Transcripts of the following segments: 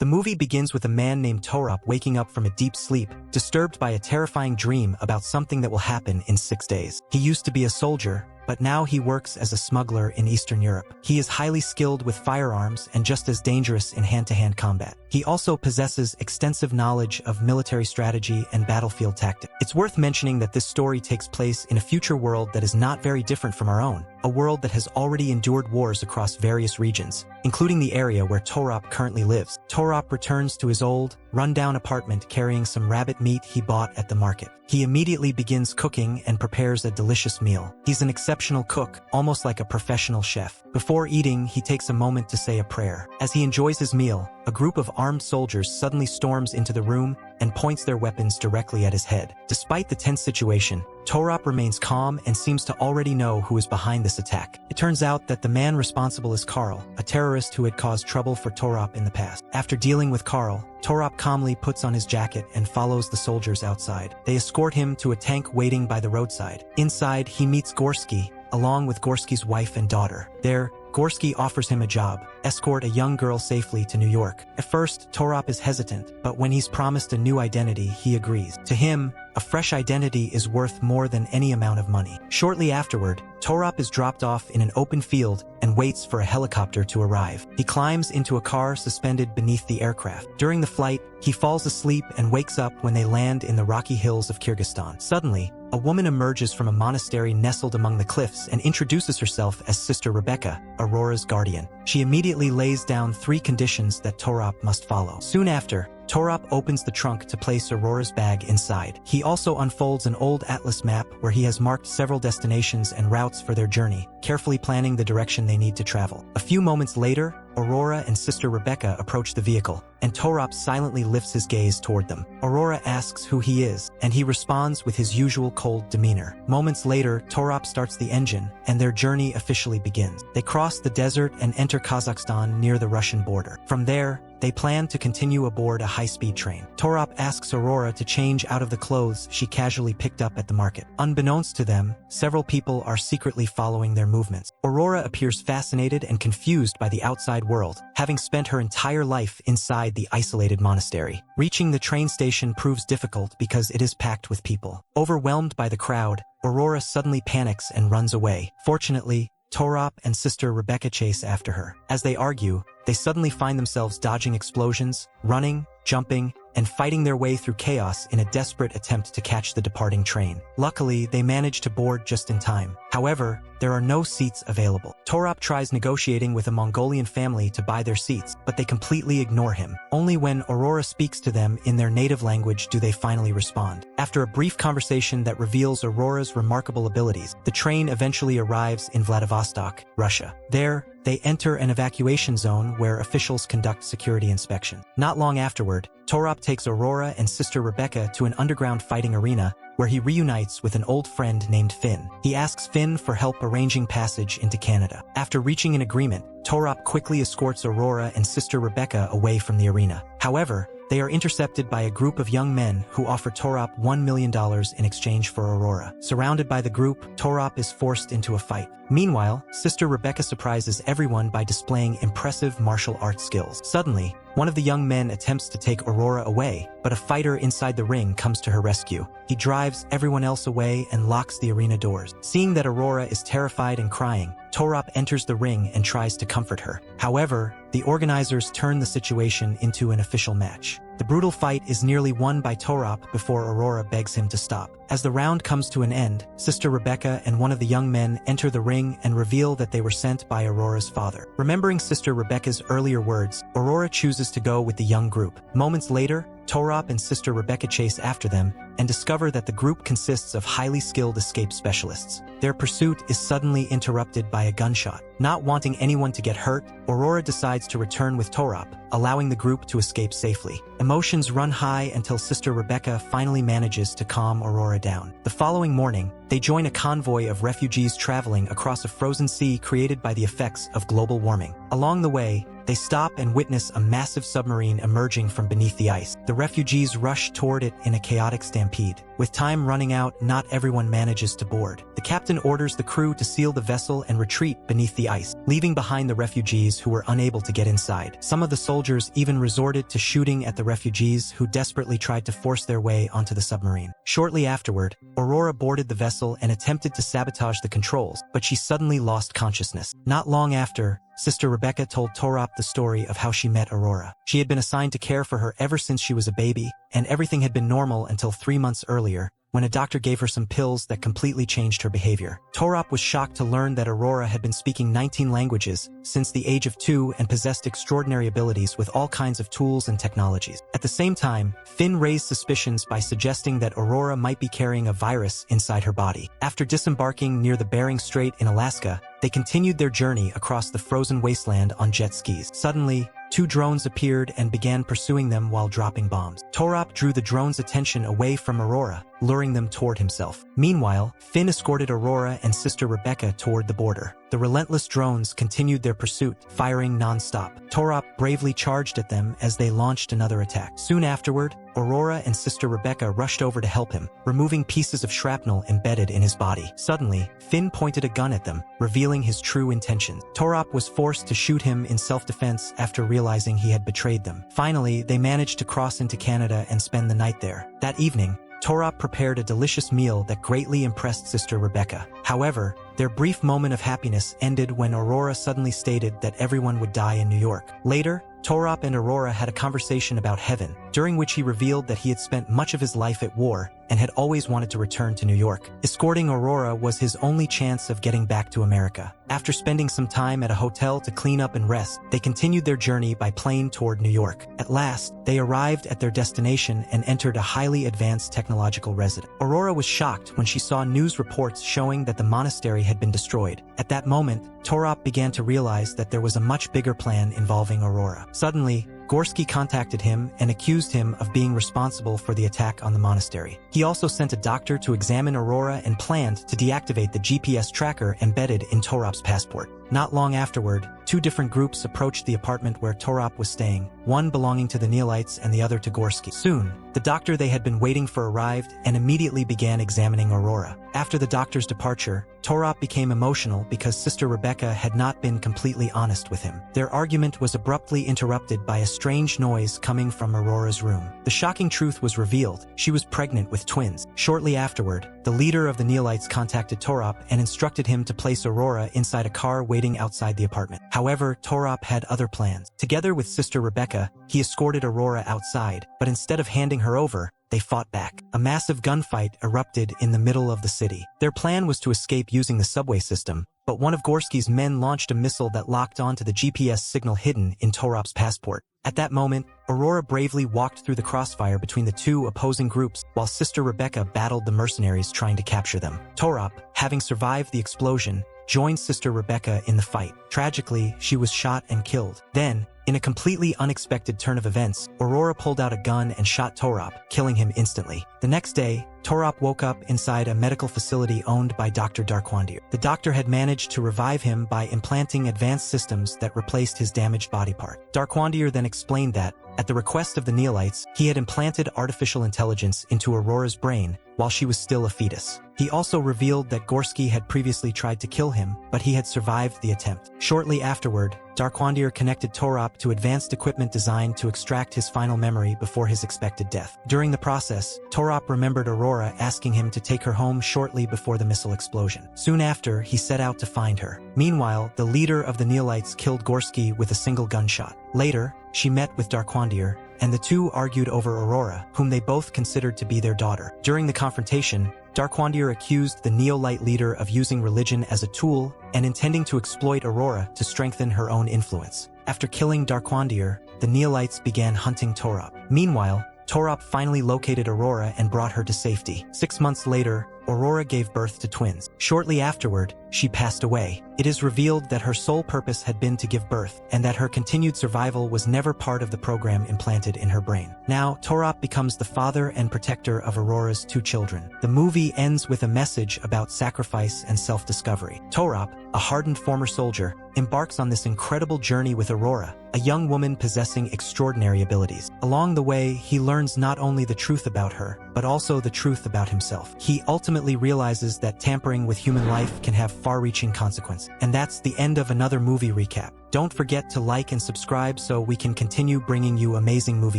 The movie begins with a man named Torop waking up from a deep sleep, disturbed by a terrifying dream about something that will happen in 6 days. He used to be a soldier, but now he works as a smuggler in Eastern Europe. He is highly skilled with firearms and just as dangerous in hand-to-hand combat. He also possesses extensive knowledge of military strategy and battlefield tactics. It's worth mentioning that this story takes place in a future world that is not very different from our own, a world that has already endured wars across various regions, including the area where Torop currently lives. Torop returns to his old, run-down apartment carrying some rabbit meat he bought at the market. He immediately begins cooking and prepares a delicious meal. He's an exceptional cook, almost like a professional chef. Before eating, he takes a moment to say a prayer. As he enjoys his meal, a group of armed soldiers suddenly storms into the room and points their weapons directly at his head. Despite the tense situation, Torop remains calm and seems to already know who is behind this attack. It turns out that the man responsible is Carl, a terrorist who had caused trouble for Torop in the past. After dealing with Carl, Torop calmly puts on his jacket and follows the soldiers outside. They escort him to a tank waiting by the roadside. Inside, he meets Gorsky, along with Gorsky's wife and daughter. There, Gorsky offers him a job, escort a young girl safely to New York. At first, Torop is hesitant, but when he's promised a new identity, he agrees. To him, a fresh identity is worth more than any amount of money. Shortly afterward, Torop is dropped off in an open field and waits for a helicopter to arrive. He climbs into a car suspended beneath the aircraft. During the flight, he falls asleep and wakes up when they land in the rocky hills of Kyrgyzstan. Suddenly, a woman emerges from a monastery nestled among the cliffs and introduces herself as Sister Rebecca, Aurora's guardian. She immediately lays down 3 conditions that Torop must follow. Soon after, Torop opens the trunk to place Aurora's bag inside. He also unfolds an old atlas map where he has marked several destinations and routes for their journey, carefully planning the direction they need to travel. A few moments later, Aurora and Sister Rebecca approach the vehicle, and Torop silently lifts his gaze toward them. Aurora asks who he is, and he responds with his usual cold demeanor. Moments later, Torop starts the engine, and their journey officially begins. They cross the desert and enter Kazakhstan near the Russian border. From there, they plan to continue aboard a high-speed train. Torop asks Aurora to change out of the clothes she casually picked up at the market. Unbeknownst to them, several people are secretly following their movements. Aurora appears fascinated and confused by the outside world, having spent her entire life inside the isolated monastery. Reaching the train station proves difficult because it is packed with people. Overwhelmed by the crowd, Aurora suddenly panics and runs away. Fortunately, Torop and Sister Rebecca chase after her. As they argue, they suddenly find themselves dodging explosions, running, jumping, and fighting their way through chaos in a desperate attempt to catch the departing train. Luckily, they manage to board just in time. However, there are no seats available. Torop tries negotiating with a Mongolian family to buy their seats, but they completely ignore him. Only when Aurora speaks to them in their native language do they finally respond. After a brief conversation that reveals Aurora's remarkable abilities, the train eventually arrives in Vladivostok, Russia. There, they enter an evacuation zone where officials conduct security inspection. Not long afterward, Torop takes Aurora and Sister Rebecca to an underground fighting arena where he reunites with an old friend named Finn. He asks Finn for help arranging passage into Canada. After reaching an agreement, Torop quickly escorts Aurora and Sister Rebecca away from the arena. However, they are intercepted by a group of young men who offer Torop $1 million in exchange for Aurora. Surrounded by the group, Torop is forced into a fight. Meanwhile, Sister Rebecca surprises everyone by displaying impressive martial arts skills. Suddenly, one of the young men attempts to take Aurora away, but a fighter inside the ring comes to her rescue. He drives everyone else away and locks the arena doors. Seeing that Aurora is terrified and crying, Torop enters the ring and tries to comfort her. However, the organizers turn the situation into an official match. The brutal fight is nearly won by Torop before Aurora begs him to stop. As the round comes to an end, Sister Rebecca and one of the young men enter the ring and reveal that they were sent by Aurora's father. Remembering Sister Rebecca's earlier words, Aurora chooses to go with the young group. Moments later, Torop and Sister Rebecca chase after them and discover that the group consists of highly skilled escape specialists. Their pursuit is suddenly interrupted by a gunshot. Not wanting anyone to get hurt, Aurora decides to return with Torop, allowing the group to escape safely. Emotions run high until Sister Rebecca finally manages to calm Aurora down. The following morning, they join a convoy of refugees traveling across a frozen sea created by the effects of global warming. Along the way, They stop and witness a massive submarine emerging from beneath the ice. The refugees rush toward it in a chaotic stampede. With time running out, not everyone manages to board. The captain orders the crew to seal the vessel and retreat beneath the ice, leaving behind the refugees who were unable to get inside. Some of the soldiers even resorted to shooting at the refugees who desperately tried to force their way onto the submarine. Shortly afterward, Aurora boarded the vessel and attempted to sabotage the controls, but she suddenly lost consciousness. Not long after, Sister Rebecca told Torop the story of how she met Aurora. She had been assigned to care for her ever since she was a baby, and everything had been normal until 3 months earlier, when a doctor gave her some pills that completely changed her behavior. Torop was shocked to learn that Aurora had been speaking 19 languages since the age of 2 and possessed extraordinary abilities with all kinds of tools and technologies. At the same time, Finn raised suspicions by suggesting that Aurora might be carrying a virus inside her body. After disembarking near the Bering Strait in Alaska, they continued their journey across the frozen wasteland on jet skis. Suddenly, 2 drones appeared and began pursuing them while dropping bombs. Torop drew the drones' attention away from Aurora, luring them toward himself. Meanwhile, Finn escorted Aurora and Sister Rebecca toward the border. The relentless drones continued their pursuit, firing non-stop. Torop bravely charged at them as they launched another attack. Soon afterward, Aurora and Sister Rebecca rushed over to help him, removing pieces of shrapnel embedded in his body. Suddenly, Finn pointed a gun at them, revealing his true intentions. Torop was forced to shoot him in self-defense after realizing he had betrayed them. Finally, they managed to cross into Canada and spend the night there. That evening, Torop prepared a delicious meal that greatly impressed Sister Rebecca. However, their brief moment of happiness ended when Aurora suddenly stated that everyone would die in New York. Later, Torop and Aurora had a conversation about heaven, during which he revealed that he had spent much of his life at war and had always wanted to return to New York. Escorting Aurora was his only chance of getting back to America. After spending some time at a hotel to clean up and rest, they continued their journey by plane toward New York. At last, they arrived at their destination and entered a highly advanced technological residence. Aurora was shocked when she saw news reports showing that the monastery had been destroyed. At that moment, Torop began to realize that there was a much bigger plan involving Aurora. Suddenly, Gorski contacted him and accused him of being responsible for the attack on the monastery. He also sent a doctor to examine Aurora and planned to deactivate the GPS tracker embedded in Torop's passport. Not long afterward, 2 different groups approached the apartment where Torop was staying, one belonging to the Neolites and the other to Gorski. Soon, the doctor they had been waiting for arrived and immediately began examining Aurora. After the doctor's departure, Torop became emotional because Sister Rebecca had not been completely honest with him. Their argument was abruptly interrupted by a strange noise coming from Aurora's room. The shocking truth was revealed: she was pregnant with twins. Shortly afterward, the leader of the Neolites contacted Torop and instructed him to place Aurora inside a car waiting outside the apartment. However, Torop had other plans. Together with Sister Rebecca, he escorted Aurora outside, but instead of handing her over, they fought back. A massive gunfight erupted in the middle of the city. Their plan was to escape using the subway system, but one of Gorski's men launched a missile that locked onto the GPS signal hidden in Torop's passport. At that moment, Aurora bravely walked through the crossfire between the 2 opposing groups while Sister Rebecca battled the mercenaries trying to capture them. Torop, having survived the explosion, joined Sister Rebecca in the fight. Tragically, she was shot and killed. Then, in a completely unexpected turn of events, Aurora pulled out a gun and shot Torop, killing him instantly. The next day, Torop woke up inside a medical facility owned by Dr. Darkwandir. The doctor had managed to revive him by implanting advanced systems that replaced his damaged body part. Darkwandir then explained that, at the request of the Neolites, he had implanted artificial intelligence into Aurora's brain while she was still a fetus. He also revealed that Gorski had previously tried to kill him, but he had survived the attempt. Shortly afterward, Darkwandir connected Torop to advanced equipment designed to extract his final memory before his expected death. During the process, Torop remembered Aurora asking him to take her home shortly before the missile explosion. Soon after, he set out to find her. Meanwhile, the leader of the Neolites killed Gorski with a single gunshot. Later, she met with Darkwandir, and the 2 argued over Aurora, whom they both considered to be their daughter. During the confrontation, Darkwandir accused the Neolite leader of using religion as a tool and intending to exploit Aurora to strengthen her own influence. After killing Darkwandir, the Neolites began hunting Torop. Meanwhile, Torop finally located Aurora and brought her to safety. 6 months later, Aurora gave birth to twins. Shortly afterward, she passed away. It is revealed that her sole purpose had been to give birth, and that her continued survival was never part of the program implanted in her brain. Now, Torop becomes the father and protector of Aurora's 2 children. The movie ends with a message about sacrifice and self-discovery. Torop, a hardened former soldier, embarks on this incredible journey with Aurora, a young woman possessing extraordinary abilities. Along the way, he learns not only the truth about her, but also the truth about himself. He ultimately realizes that tampering with human life can have far-reaching consequences. And that's the end of another movie recap. Don't forget to like and subscribe so we can continue bringing you amazing movie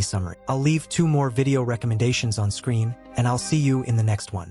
summary. I'll leave 2 more video recommendations on screen, and I'll see you in the next one.